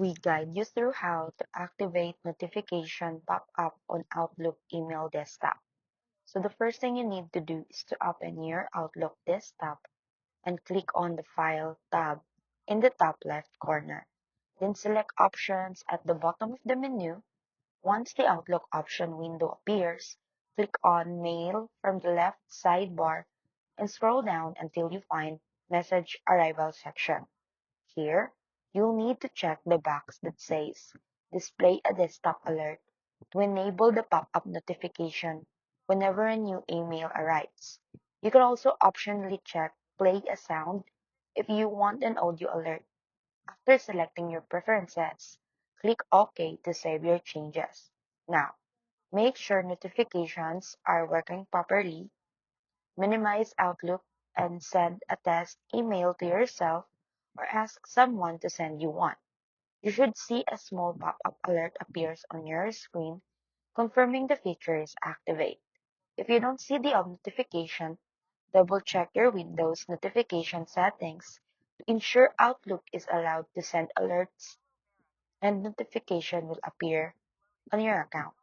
we guide you through how to activate notification pop-up on Outlook email desktop. So the first thing you need to do is to open your Outlook desktop and click on the File tab in the top left corner. Then select Options at the bottom of the menu. Once the Outlook option window appears, click on Mail from the left sidebar and scroll down until you find Message Arrival section. Here, you'll need to check the box that says Display a desktop alert to enable the pop-up notification whenever a new email arrives. You can also optionally check Play a sound if you want an audio alert. After selecting your preferences, click OK to save your changes. Now, make sure notifications are working properly. Minimize Outlook and send a test email to yourself or ask someone to send you one. You should see a small pop-up alert appears on your screen confirming the feature is activated. If you don't see the notification, double-check your Windows notification settings to ensure Outlook is allowed to send alerts and notification will appear on your account.